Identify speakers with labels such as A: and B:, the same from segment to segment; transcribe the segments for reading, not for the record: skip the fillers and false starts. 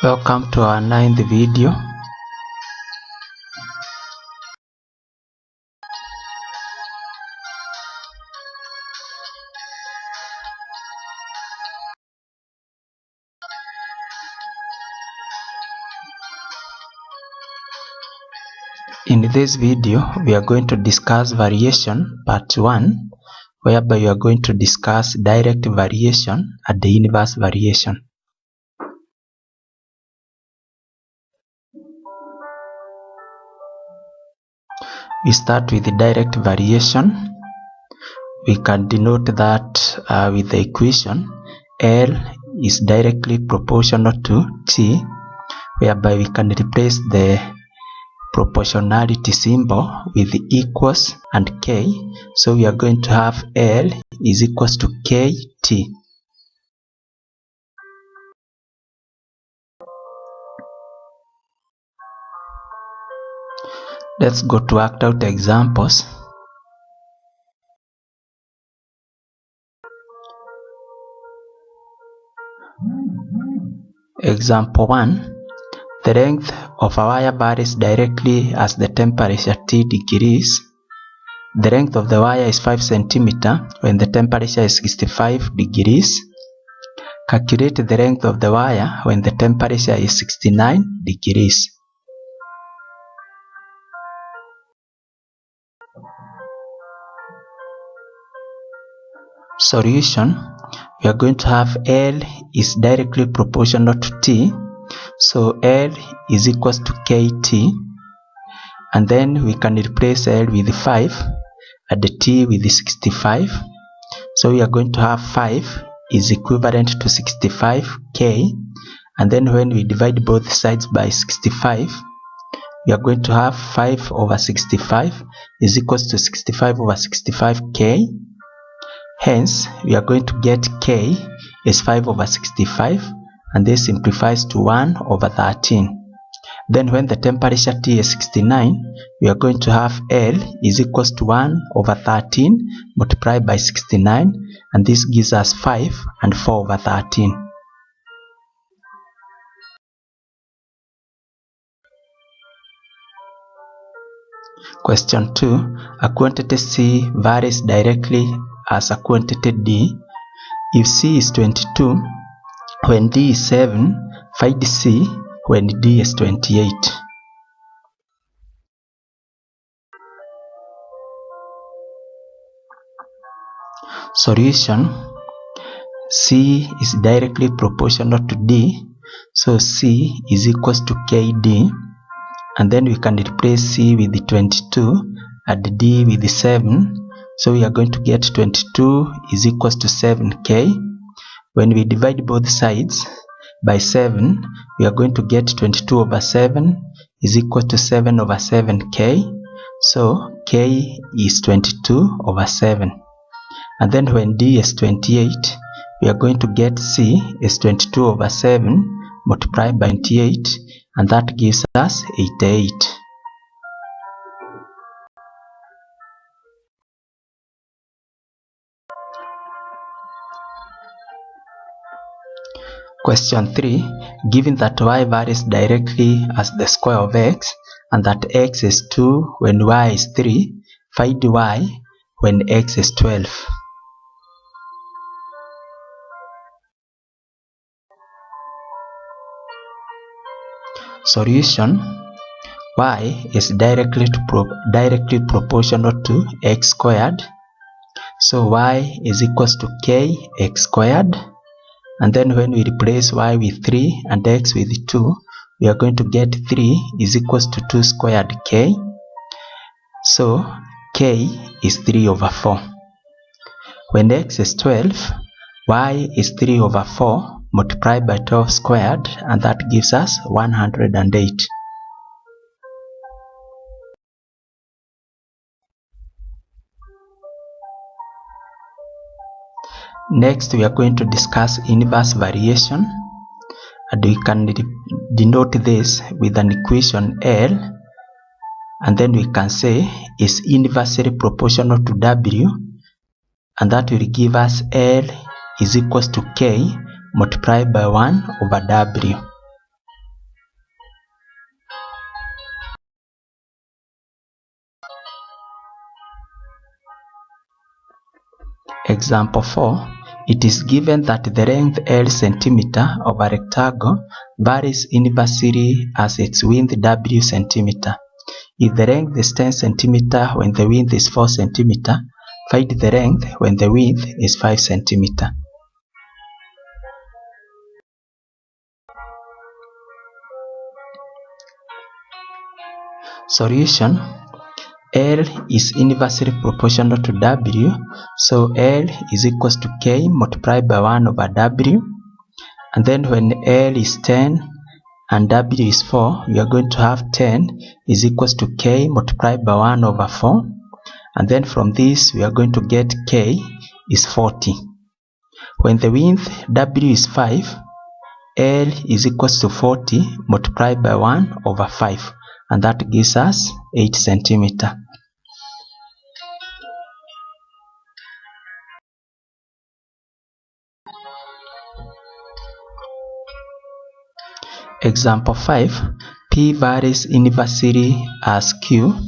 A: Welcome to our 9th video. In this video, we are going to discuss variation part 1, whereby we are going to discuss direct variation and the inverse variation. We start with the direct variation. We can denote that with the equation L is directly proportional to T, whereby we can replace the proportionality symbol with equals and K. So we are going to have L is equals to KT. Let's go to act out examples. Example 1. The length of a wire varies directly as the temperature T decreases. The length of the wire is 5 cm when the temperature is 65 degrees. Calculate the length of the wire when the temperature is 69 degrees. Solution. We are going to have L is directly proportional to T, so L is equals to KT, and then we can replace L with 5 and the T with 65. So we are going to have 5 is equivalent to 65K, and then when we divide both sides by 65, we are going to have 5 over 65 is equals to 65 over 65K. Hence, we are going to get K is 5 over 65, and this simplifies to 1 over 13. Then when the temperature T is 69, we are going to have L is equals to 1 over 13 multiplied by 69, and this gives us 5 and 4 over 13. Question 2. A quantity C varies directly as a quantity D. If C is 22 when D is 7, find C when D is 28. Solution. C is directly proportional to D, so C is equals to KD, and then we can replace C with the 22 and D with the 7. So we are going to get 22 is equals to 7K. When we divide both sides by 7, we are going to get 22 over 7 is equal to 7 over 7K. So K is 22 over 7. And then when D is 28, we are going to get C is 22 over 7 multiplied by 28, and that gives us 88. Question 3. Given that y varies directly as the square of x and that x is 2 when y is 3, find y when x is 12. Solution. Y is directly proportional to x squared, so y is equals to kx squared. And then when we replace y with 3 and x with 2, we are going to get 3 is equals to 2 squared k. So k is 3 over 4. When x is 12, y is 3 over 4 multiplied by 12 squared, and that gives us 108. Next, we are going to discuss inverse variation, and we can denote this with an equation L, and then we can say is inversely proportional to W, and that will give us L is equals to K multiplied by 1 over W. Example 4. It is given that the length L centimeter of a rectangle varies inversely as its width W centimeter. If the length is 10 centimeter when the width is 4 centimeter, find the length when the width is 5 centimeter. Solution. L is inversely proportional to W, so L is equals to K multiplied by 1 over W. And then when L is 10 and W is 4, we are going to have 10 is equals to K multiplied by 1 over 4. And then from this we are going to get K is 40. When the width W is 5, L is equals to 40 multiplied by 1 over 5. And that gives us 8 centimeter. Example 5. P varies inversely as Q,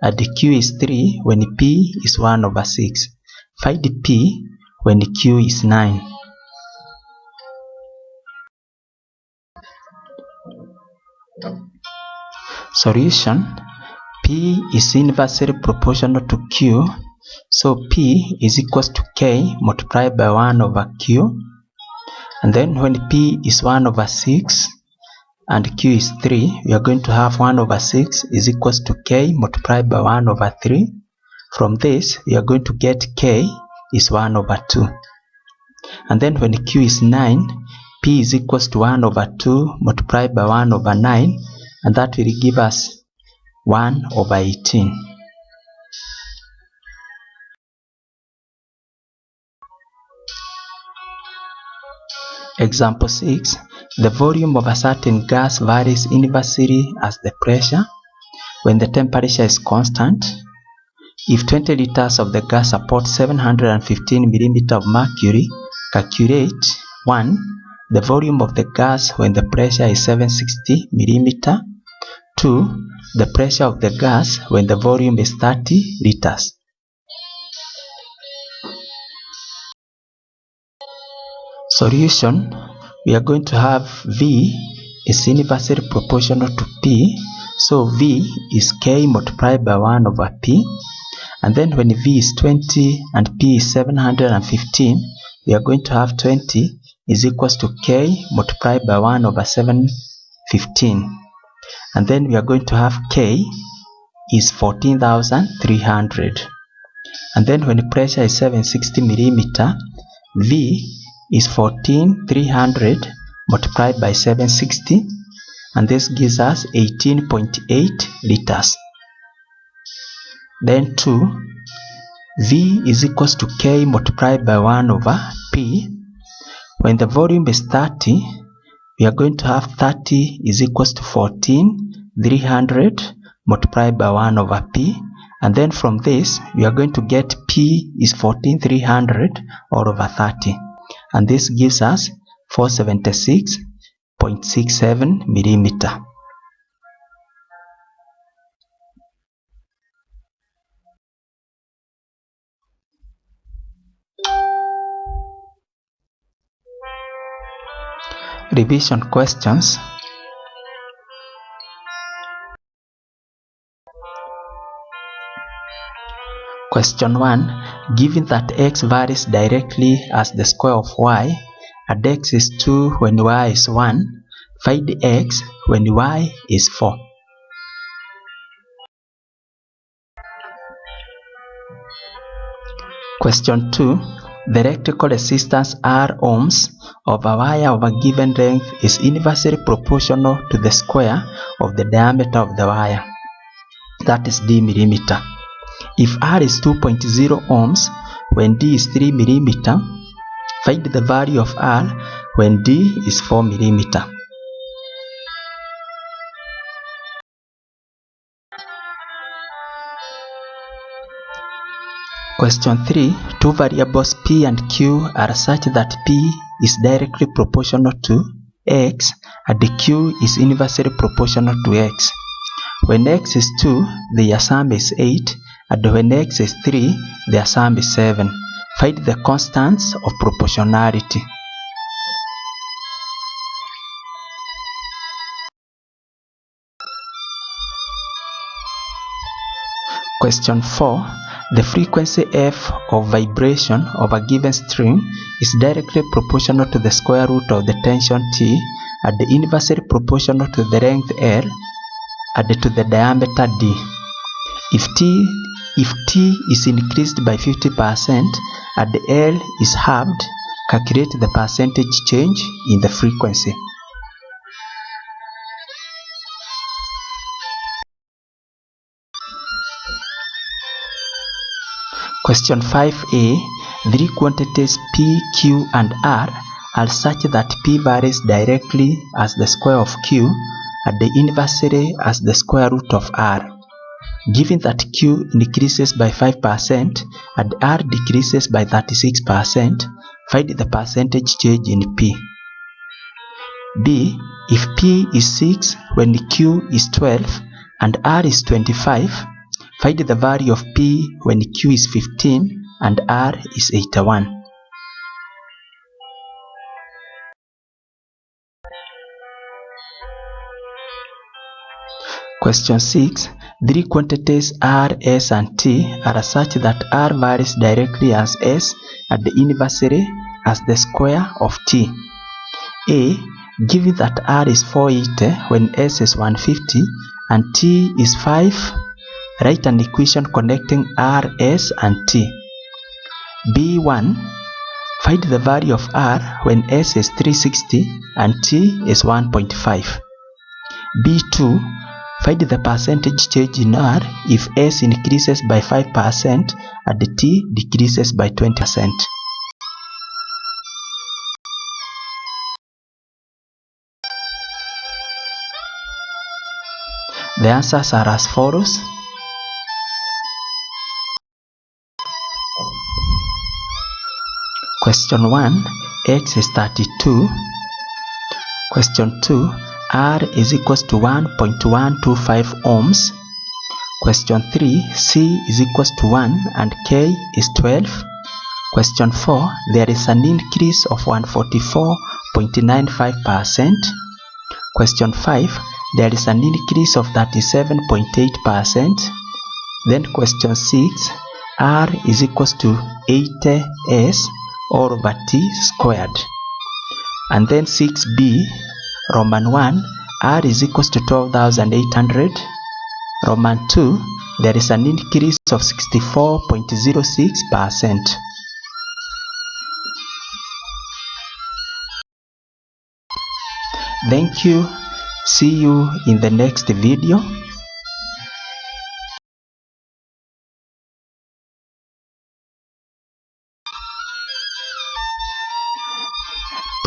A: and Q is 3 when P is 1 over 6. Find P when Q is 9. Solution. P is inversely proportional to Q, so P is equals to K multiplied by 1 over Q. And then when P is 1 over 6 and Q is 3, we are going to have 1 over 6 is equals to K multiplied by 1 over 3. From this, we are going to get K is 1 over 2. And then when Q is 9, P is equals to 1 over 2 multiplied by 1 over 9, and that will give us 1 over 18. Example 6. The volume of a certain gas varies inversely as the pressure when the temperature is constant. If 20 liters of the gas support 715 mm of mercury, calculate 1. The volume of the gas when the pressure is 760 mm. 2. The pressure of the gas when the volume is 30 liters. Solution. We are going to have V is inversely proportional to P, so V is K multiplied by 1 over P. And then when V is 20 and P is 715, we are going to have 20 is equals to K multiplied by 1 over 715. And then we are going to have K is 14,300. And then when pressure is 760 mm, V is 14,300 multiplied by 760, and this gives us 18.8 liters. Then 2, V is equals to K multiplied by 1 over P. When the volume is 30, we are going to have 30 is equals to 14,300 multiplied by 1 over P. And then from this, we are going to get P is 14,300 all over 30. And this gives us 476.67 millimeter. Revision questions. Question 1. Given that x varies directly as the square of y, and x is 2 when y is 1, find x when y is 4. Question 2. The electrical resistance R ohms of a wire of a given length is inversely proportional to the square of the diameter of the wire, that is d millimeter. If R is 2.0 ohms when D is 3 millimeter, find the value of R when D is 4 millimeter. Question 3. Two variables P and Q are such that P is directly proportional to X and Q is inversely proportional to X. When X is 2, their sum is 8, and when X is 3, their sum is 7. Find the constants of proportionality. Question 4. The frequency f of vibration of a given string is directly proportional to the square root of the tension T and inversely proportional to the length L and to the diameter D. If T is increased by 50% and L is halved, calculate the percentage change in the frequency. Question 5a. Three quantities P, Q, and R are such that P varies directly as the square of Q and inversely as the square root of R. Given that Q increases by 5% and R decreases by 36%, find the percentage change in P. B. If P is 6 when Q is 12 and R is 25, find the value of P when Q is 15 and R is 81. Question 6. Three quantities R, S, and T are such that R varies directly as S and inversely as the square of T. A. Given that R is 480 when S is 150 and T is 5, write an equation connecting R, S, and T. B1. Find the value of R when S is 360 and T is 1.5. B2. Find the percentage change in R if S increases by 5% and T decreases by 20%. The answers are as follows. Question 1. X is 32. Question 2. R is equals to 1.125 ohms. Question 3. C is equals to 1 and K is 12. Question 4. There is an increase of 144.95%. Question 5. There is an increase of 37.8%. Then question 6. R is equals to 80S all over T squared. And then 6B. Roman 1, R is equals to 12,800. Roman 2, there is an increase of 64.06%. Thank you. See you in the next video.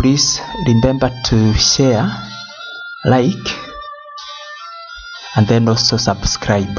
A: Please remember to share, like, and then also subscribe.